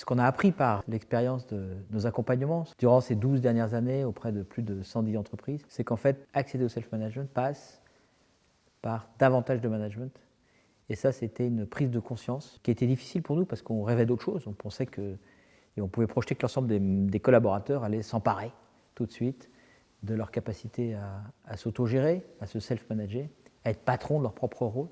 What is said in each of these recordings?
Ce qu'on a appris par l'expérience de nos accompagnements durant ces 12 dernières années auprès de plus de 110 entreprises, c'est qu'en fait, accéder au self-management passe par davantage de management. Et ça, c'était une prise de conscience qui était difficile pour nous parce qu'on rêvait d'autre chose. On pensait que, et on pouvait projeter que l'ensemble des collaborateurs allaient s'emparer tout de suite de leur capacité à s'autogérer, à se self-manager, à être patron de leur propre rôle.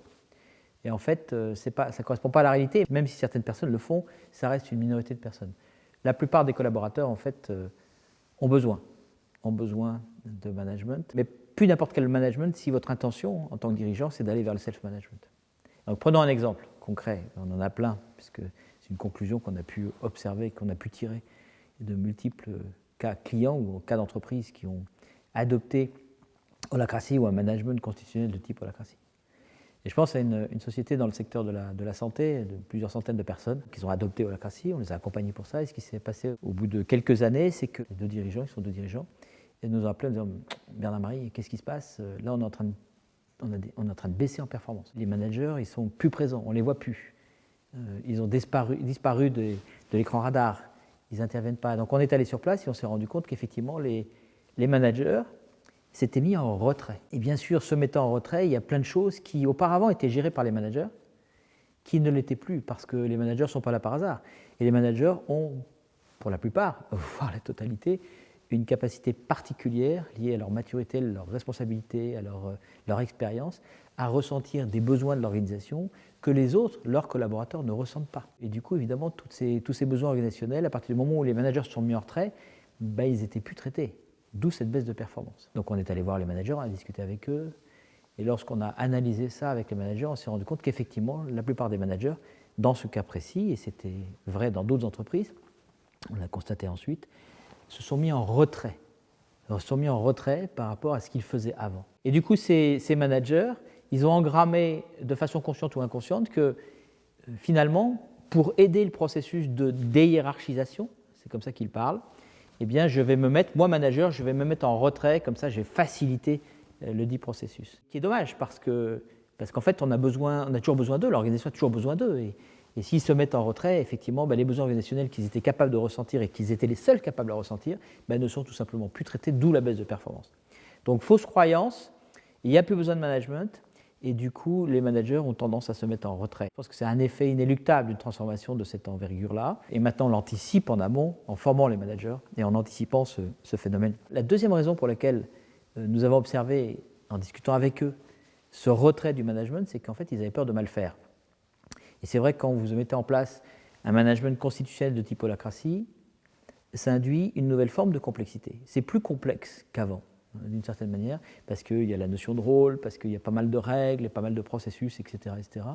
Et en fait, ça ne correspond pas à la réalité. Même si certaines personnes le font, ça reste une minorité de personnes. La plupart des collaborateurs, en fait, ont besoin de management. Mais plus n'importe quel management si votre intention, en tant que dirigeant, c'est d'aller vers le self-management. Donc, prenons un exemple concret. On en a plein, puisque c'est une conclusion qu'on a pu observer, qu'on a pu tirer de multiples cas clients ou cas d'entreprises qui ont adopté holacracy ou un management constitutionnel de type holacracy. Et je pense à une société dans le secteur de la santé, de plusieurs centaines de personnes qui ont adopté holacracy, on les a accompagnés pour ça. Et ce qui s'est passé au bout de quelques années, c'est que les deux dirigeants, ils sont deux dirigeants, et nous ont appelés en disant « Bernard-Marie, qu'est-ce qui se passe? Là, on est en train de baisser en performance. Les managers, ils sont plus présents, on ne les voit plus. Ils ont disparu de l'écran radar, ils n'interviennent pas. Donc on est allé sur place et on s'est rendu compte qu'effectivement, les managers s'étaient mis en retrait. Et bien sûr, se mettant en retrait, il y a plein de choses qui auparavant étaient gérées par les managers, qui ne l'étaient plus, parce que les managers ne sont pas là par hasard. Et les managers ont, pour la plupart, voire la totalité, une capacité particulière liée à leur maturité, leur responsabilité, à leur expérience, à ressentir des besoins de l'organisation que les autres, leurs collaborateurs, ne ressentent pas. Et du coup, évidemment, tous ces besoins organisationnels, à partir du moment où les managers se sont mis en retrait, ils n'étaient plus traités. D'où cette baisse de performance. Donc on est allé voir les managers, on a discuté avec eux, et lorsqu'on a analysé ça avec les managers, on s'est rendu compte qu'effectivement, la plupart des managers, dans ce cas précis, et c'était vrai dans d'autres entreprises, on l'a constaté ensuite, se sont mis en retrait. Ils se sont mis en retrait par rapport à ce qu'ils faisaient avant. Et du coup, ces managers, ils ont engrammé de façon consciente ou inconsciente que finalement, pour aider le processus de déhiérarchisation, c'est comme ça qu'ils parlent, eh bien, je vais me mettre, moi manager, je vais me mettre en retrait, comme ça je vais faciliter le dit processus. Ce qui est dommage, parce qu'en fait, on a toujours besoin d'eux, l'organisation a toujours besoin d'eux. Et s'ils se mettent en retrait, effectivement, les besoins organisationnels qu'ils étaient capables de ressentir et qu'ils étaient les seuls capables de ressentir, ne sont tout simplement plus traités, d'où la baisse de performance. Donc, fausse croyance, il n'y a plus besoin de management, et du coup, les managers ont tendance à se mettre en retrait. Je pense que c'est un effet inéluctable d'une transformation de cette envergure-là. Et maintenant, on l'anticipe en amont, en formant les managers et en anticipant ce phénomène. La deuxième raison pour laquelle nous avons observé, en discutant avec eux, ce retrait du management, c'est qu'en fait, ils avaient peur de mal faire. Et c'est vrai que quand vous mettez en place un management constitutionnel de type holacracy, ça induit une nouvelle forme de complexité. C'est plus complexe qu'avant, d'une certaine manière, parce qu'il y a la notion de rôle, parce qu'il y a pas mal de règles, pas mal de processus, etc. etc.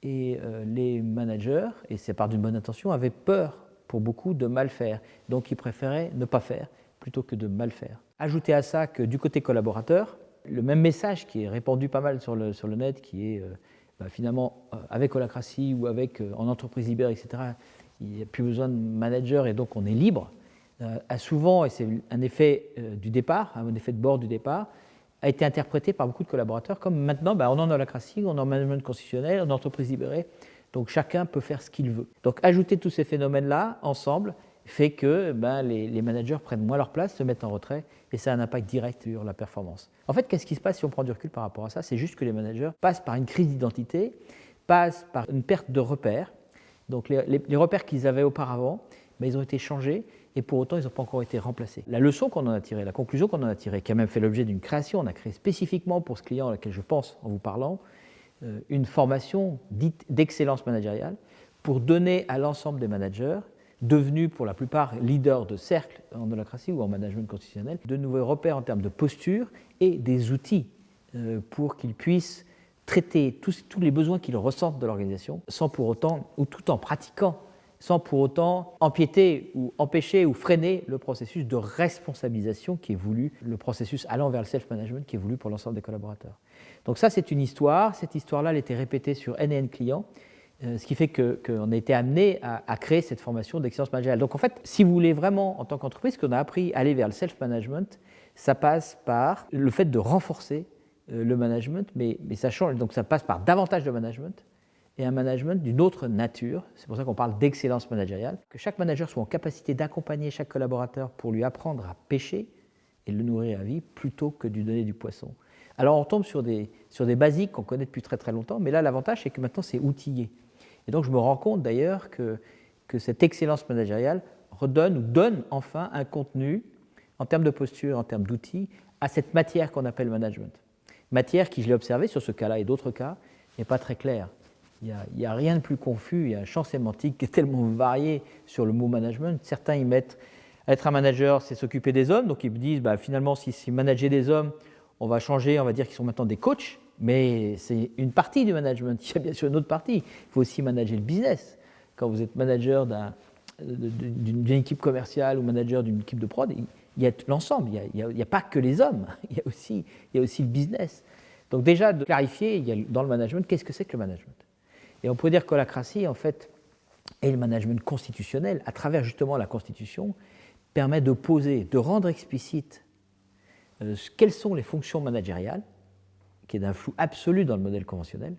Et les managers, et c'est part d'une bonne intention, avaient peur pour beaucoup de mal faire. Donc ils préféraient ne pas faire plutôt que de mal faire. Ajoutez à ça que du côté collaborateur, le même message qui est répandu pas mal sur le net, qui est finalement avec holacracy ou en entreprise libérée, etc., il n'y a plus besoin de manager et donc on est libre, a souvent, et c'est un effet du départ, un effet de bord du départ, a été interprété par beaucoup de collaborateurs comme maintenant, on en holacracy, on est en management constitutionnel, on est en entreprise libérée, donc chacun peut faire ce qu'il veut. Donc ajouter tous ces phénomènes-là ensemble fait que les managers prennent moins leur place, se mettent en retrait, et ça a un impact direct sur la performance. En fait, qu'est-ce qui se passe si on prend du recul par rapport à ça? C'est juste que les managers passent par une crise d'identité, passent par une perte de repères. Donc les repères qu'ils avaient auparavant, ils ont été changés, et pour autant, ils n'ont pas encore été remplacés. La leçon qu'on en a tirée, la conclusion qu'on en a tirée, qui a même fait l'objet d'une création, on a créé spécifiquement pour ce client à laquelle je pense en vous parlant, une formation dite d'excellence managériale pour donner à l'ensemble des managers, devenus pour la plupart leaders de cercle en holacracy ou en management constitutionnel, de nouveaux repères en termes de posture et des outils pour qu'ils puissent traiter tous les besoins qu'ils ressentent de l'organisation sans pour autant, ou tout en pratiquant, sans pour autant empiéter ou empêcher ou freiner le processus de responsabilisation qui est voulu, le processus allant vers le self-management qui est voulu pour l'ensemble des collaborateurs. Donc ça, c'est une histoire. Cette histoire-là, elle a été répétée sur N clients, ce qui fait qu'on a été amené à créer cette formation d'excellence managériale. Donc en fait, si vous voulez vraiment, en tant qu'entreprise, qu'on a appris à aller vers le self-management, ça passe par le fait de renforcer le management, mais ça change. Donc ça passe par davantage de management et un management d'une autre nature. C'est pour ça qu'on parle d'excellence managériale. Que chaque manager soit en capacité d'accompagner chaque collaborateur pour lui apprendre à pêcher et le nourrir à vie plutôt que de lui donner du poisson. Alors on tombe sur des basiques qu'on connaît depuis très très longtemps, mais là l'avantage c'est que maintenant c'est outillé. Et donc je me rends compte d'ailleurs que cette excellence managériale redonne ou donne enfin un contenu en termes de posture, en termes d'outils, à cette matière qu'on appelle management. Matière qui, je l'ai observé sur ce cas-là et d'autres cas, n'est pas très claire. Il n'y a rien de plus confus, il y a un champ sémantique qui est tellement varié sur le mot management. Certains y mettent être un manager, c'est s'occuper des hommes, donc ils me disent finalement si manager des hommes, on va changer, on va dire qu'ils sont maintenant des coachs, mais c'est une partie du management. Il y a bien sûr une autre partie, il faut aussi manager le business. Quand vous êtes manager d'une équipe commerciale ou manager d'une équipe de prod, il y a l'ensemble, il n'y a pas que les hommes, il y a aussi le business. Donc déjà, de clarifier dans le management, qu'est-ce que c'est que le management? Et on pourrait dire que l'holacratie, en fait, et le management constitutionnel, à travers justement la Constitution, permet de poser, de rendre explicite quelles sont les fonctions managériales, qui est d'un flou absolu dans le modèle conventionnel,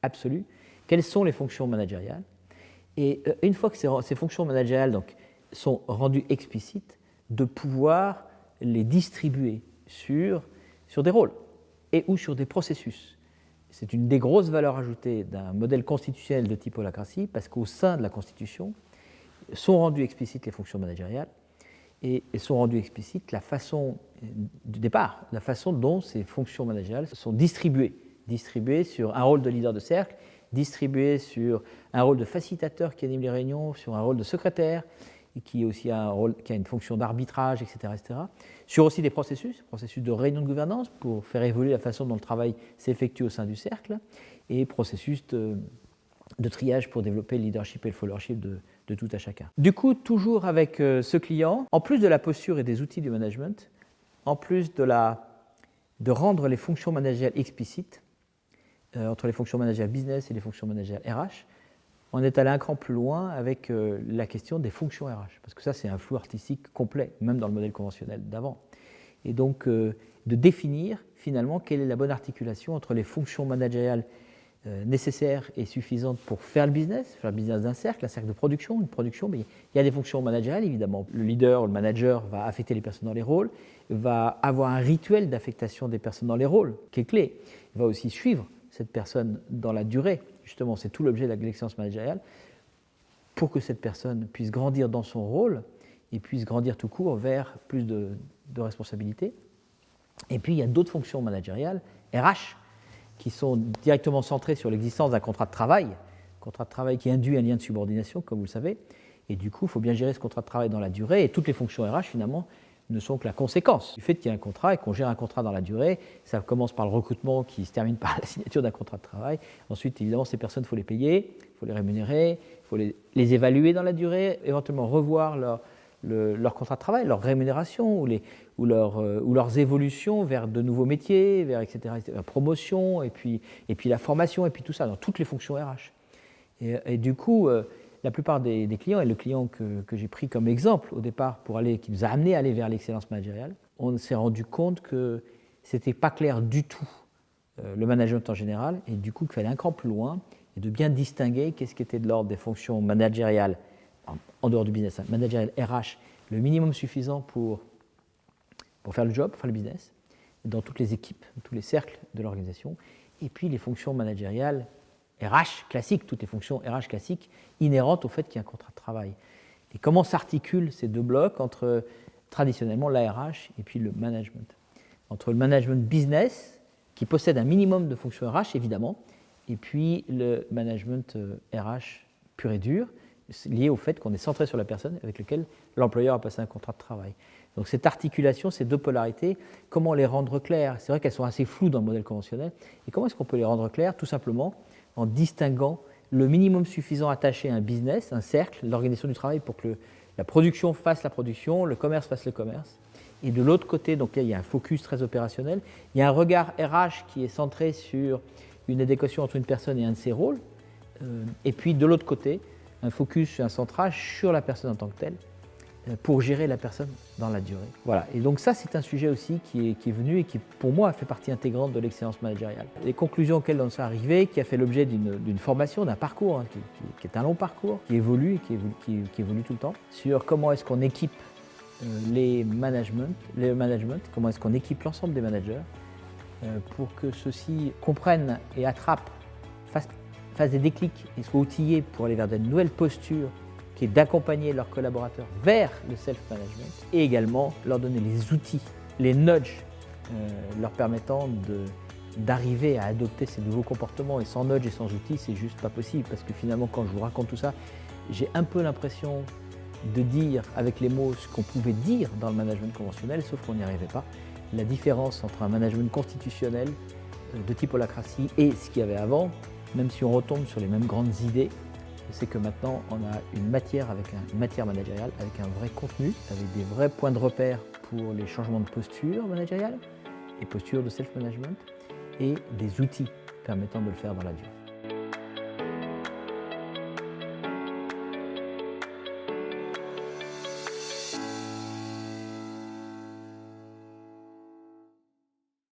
absolu, quelles sont les fonctions managériales, et une fois que ces fonctions managériales donc, sont rendues explicites, de pouvoir les distribuer sur des rôles et ou sur des processus. C'est une des grosses valeurs ajoutées d'un modèle constitutionnel de type holacratie, parce qu'au sein de la Constitution sont rendues explicites les fonctions managériales et sont rendues explicites la façon du départ, la façon dont ces fonctions managériales sont distribuées sur un rôle de leader de cercle, distribuées sur un rôle de facilitateur qui anime les réunions, sur un rôle de secrétaire, et qui aussi a une fonction d'arbitrage, etc., etc. Sur aussi des processus de réunion de gouvernance pour faire évoluer la façon dont le travail s'effectue au sein du cercle, et processus de triage pour développer le leadership et le followership de tout à chacun. Du coup, toujours avec ce client, en plus de la posture et des outils du management, en plus de rendre les fonctions managériales explicites, entre les fonctions managériales business et les fonctions managériales RH, on est allé un cran plus loin avec la question des fonctions RH, parce que ça, c'est un flou artistique complet, même dans le modèle conventionnel d'avant. Et donc, de définir finalement quelle est la bonne articulation entre les fonctions managériales nécessaires et suffisantes pour faire le business d'un cercle, un cercle de production, une production, mais il y a des fonctions managériales, évidemment. Le leader ou le manager va affecter les personnes dans les rôles, va avoir un rituel d'affectation des personnes dans les rôles, qui est clé. Il va aussi suivre cette personne dans la durée. Justement, c'est tout l'objet de l'excellence managériale, pour que cette personne puisse grandir dans son rôle et puisse grandir tout court vers plus de responsabilités. Et puis, il y a d'autres fonctions managériales, RH, qui sont directement centrées sur l'existence d'un contrat de travail qui induit un lien de subordination, comme vous le savez. Et du coup, il faut bien gérer ce contrat de travail dans la durée. Et toutes les fonctions RH, finalement, ne sont que la conséquence du fait qu'il y a un contrat et qu'on gère un contrat dans la durée. Ça commence par le recrutement qui se termine par la signature d'un contrat de travail. Ensuite, évidemment, ces personnes, il faut les payer, il faut les rémunérer, il faut les évaluer dans la durée, éventuellement revoir leur contrat de travail, leur rémunération ou leurs évolutions vers de nouveaux métiers, vers etc., la promotion et puis la formation et puis tout ça, dans toutes les fonctions RH. Et du coup, la plupart des clients, et le client que j'ai pris comme exemple au départ qui nous a amené à aller vers l'excellence managériale, on s'est rendu compte que ce n'était pas clair du tout le management en général, et du coup qu'il fallait un cran plus loin et de bien distinguer qu'est-ce qui était de l'ordre des fonctions managériales en dehors du business, managérial RH, le minimum suffisant pour faire le job, pour faire le business, dans toutes les équipes, tous les cercles de l'organisation, et puis les fonctions managériales RH classiques, toutes les fonctions RH classiques inhérentes au fait qu'il y a un contrat de travail. Et comment s'articulent ces deux blocs entre traditionnellement l'ARH et puis le management? Entre le management business, qui possède un minimum de fonctions RH évidemment, et puis le management RH pur et dur, lié au fait qu'on est centré sur la personne avec laquelle l'employeur a passé un contrat de travail. Donc cette articulation, ces deux polarités, comment les rendre claires? C'est vrai qu'elles sont assez floues dans le modèle conventionnel, et comment est-ce qu'on peut les rendre claires? Tout simplement en distinguant le minimum suffisant attaché à un business, un cercle, l'organisation du travail pour que la production fasse la production, le commerce fasse le commerce. Et de l'autre côté, donc là, il y a un focus très opérationnel, il y a un regard RH qui est centré sur une adéquation entre une personne et un de ses rôles, et puis de l'autre côté, un focus, un centrage sur la personne en tant que telle, pour gérer la personne dans la durée. Voilà. Et donc ça, c'est un sujet aussi qui est venu et qui, pour moi, fait partie intégrante de l'excellence managériale. Les conclusions auxquelles on s'est arrivé, qui a fait l'objet d'une formation, d'un parcours, qui est un long parcours, qui évolue et qui évolue tout le temps, sur comment est-ce qu'on équipe les managements, comment est-ce qu'on équipe l'ensemble des managers pour que ceux-ci comprennent et attrapent, fassent des déclics et soient outillés pour aller vers de nouvelles postures, qui est d'accompagner leurs collaborateurs vers le self-management et également leur donner les outils, les nudges, leur permettant d'arriver à adopter ces nouveaux comportements. Et sans nudge et sans outils, c'est juste pas possible parce que finalement, quand je vous raconte tout ça, j'ai un peu l'impression de dire avec les mots ce qu'on pouvait dire dans le management conventionnel, sauf qu'on n'y arrivait pas. La différence entre un management constitutionnel de type holacratie et ce qu'il y avait avant, même si on retombe sur les mêmes grandes idées, c'est que maintenant on a une matière managériale avec un vrai contenu, avec des vrais points de repère pour les changements de posture managériale et posture de self-management et des outils permettant de le faire dans la durée.